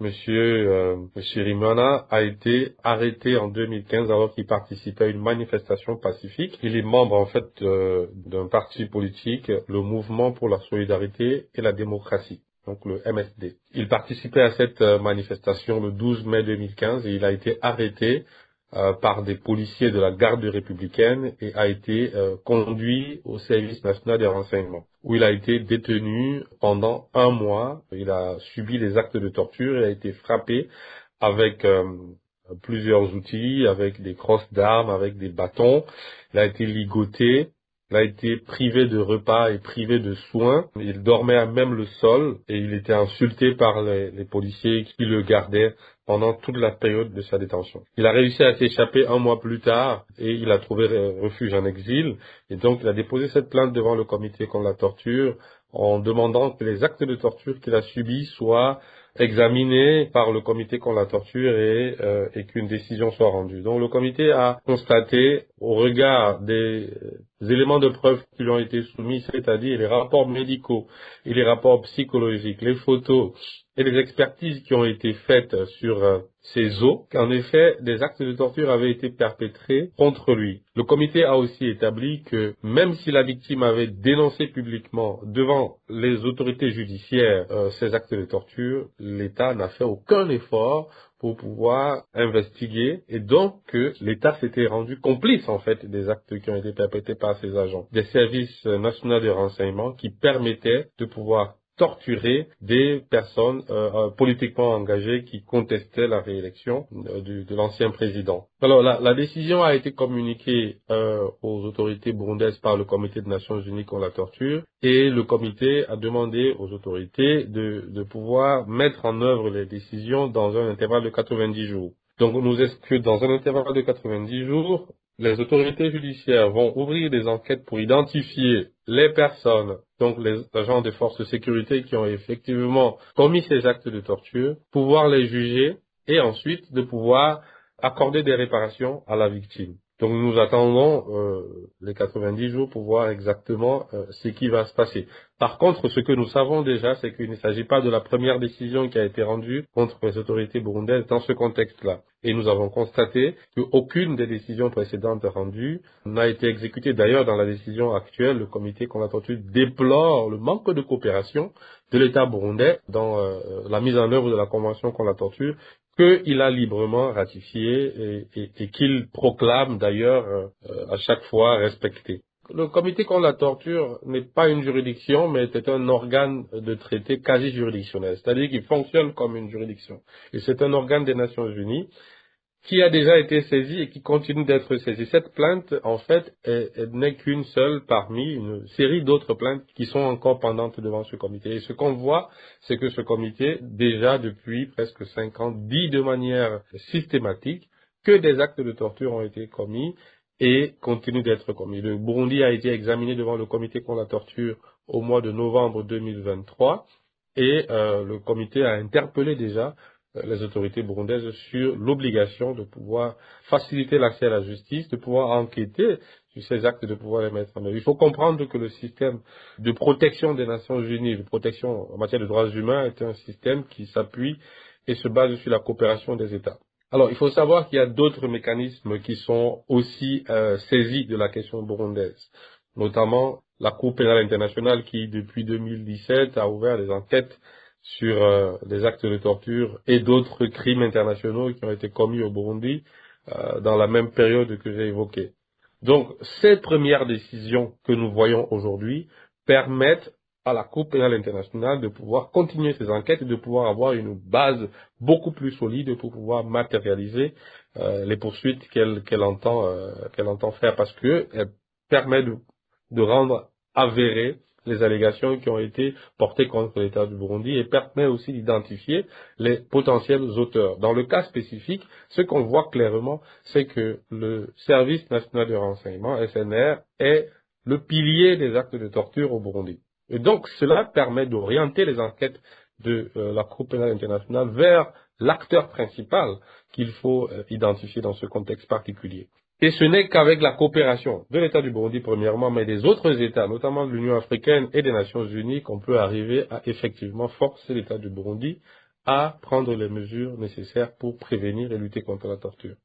Monsieur Rimana a été arrêté en 2015 alors qu'il participait à une manifestation pacifique. Il est membre en fait d'un parti politique, le Mouvement pour la solidarité et la démocratie, donc le MSD. Il participait à cette manifestation le 12 mai 2015 et il a été arrêté par des policiers de la garde républicaine et a été conduit au service national des renseignements, où il a été détenu pendant un mois. Il a subi des actes de torture, il a été frappé avec plusieurs outils, avec des crosses d'armes, avec des bâtons. Il a été ligoté. Il a été privé de repas et privé de soins. Il dormait à même le sol et il était insulté par les policiers qui le gardaient pendant toute la période de sa détention. Il a réussi à s'échapper un mois plus tard et il a trouvé refuge en exil. Et donc, il a déposé cette plainte devant le comité contre la torture en demandant que les actes de torture qu'il a subis soient examinés par le comité contre la torture et qu'une décision soit rendue. Donc, le comité a constaté, au regard des éléments de preuve qui lui ont été soumis, c'est-à-dire les rapports médicaux et les rapports psychologiques, les photos et les expertises qui ont été faites sur ses os, qu'en effet, des actes de torture avaient été perpétrés contre lui. Le comité a aussi établi que même si la victime avait dénoncé publiquement devant les autorités judiciaires ces actes de torture, l'État n'a fait aucun effort pour pouvoir investiguer et donc que l'État s'était rendu complice en fait des actes qui ont été perpétrés par ses agents. Des services nationaux de renseignement qui permettaient de pouvoir torturer des personnes politiquement engagées qui contestaient la réélection de l'ancien président. Alors la décision a été communiquée aux autorités burundaises par le Comité des Nations Unies contre la torture et le comité a demandé aux autorités de pouvoir mettre en œuvre les décisions dans un intervalle de 90 jours. Donc nous est-ce que dans un intervalle de 90 jours, les autorités judiciaires vont ouvrir des enquêtes pour identifier les personnes, donc les agents des forces de sécurité qui ont effectivement commis ces actes de torture, pouvoir les juger et ensuite de pouvoir accorder des réparations à la victime. Donc nous attendons les 90 jours pour voir exactement ce qui va se passer. Par contre, ce que nous savons déjà, c'est qu'il ne s'agit pas de la première décision qui a été rendue contre les autorités burundaises dans ce contexte-là. Et nous avons constaté qu'aucune des décisions précédentes rendues n'a été exécutée. D'ailleurs, dans la décision actuelle, le comité contre la torture déplore le manque de coopération de l'État burundais dans la mise en œuvre de la Convention contre la torture qu'il a librement ratifié et qu'il proclame d'ailleurs à chaque fois respecter. Le comité contre la torture n'est pas une juridiction, mais c'est un organe de traité quasi juridictionnel, c'est-à-dire qu'il fonctionne comme une juridiction. Et c'est un organe des Nations Unies qui a déjà été saisi et qui continue d'être saisi. Cette plainte, en fait, n'est qu'une seule parmi une série d'autres plaintes qui sont encore pendantes devant ce comité. Et ce qu'on voit, c'est que ce comité, déjà depuis presque 5 ans, dit de manière systématique que des actes de torture ont été commis et continuent d'être commis. Le Burundi a été examiné devant le comité contre la torture au mois de novembre 2023 et le comité a interpellé déjà les autorités burundaises sur l'obligation de pouvoir faciliter l'accès à la justice, de pouvoir enquêter sur ces actes, de pouvoir les mettre en œuvre. Il faut comprendre que le système de protection des Nations Unies, de protection en matière de droits humains, est un système qui s'appuie et se base sur la coopération des États. Alors, il faut savoir qu'il y a d'autres mécanismes qui sont aussi saisis de la question burundaise, notamment la Cour pénale internationale qui, depuis 2017, a ouvert des enquêtes sur des actes de torture et d'autres crimes internationaux qui ont été commis au Burundi dans la même période que j'ai évoquée. Donc, ces premières décisions que nous voyons aujourd'hui permettent à la Cour pénale internationale de pouvoir continuer ses enquêtes et de pouvoir avoir une base beaucoup plus solide pour pouvoir matérialiser les poursuites qu'elle entend faire parce que elle permet de rendre avérées les allégations qui ont été portées contre l'État du Burundi et permet aussi d'identifier les potentiels auteurs. Dans le cas spécifique, ce qu'on voit clairement, c'est que le Service national de renseignement, SNR, est le pilier des actes de torture au Burundi. Et donc, cela permet d'orienter les enquêtes de la Cour pénale internationale vers l'acteur principal qu'il faut identifier dans ce contexte particulier. Et ce n'est qu'avec la coopération de l'État du Burundi premièrement, mais des autres États, notamment de l'Union africaine et des Nations Unies, qu'on peut arriver à effectivement forcer l'État du Burundi à prendre les mesures nécessaires pour prévenir et lutter contre la torture.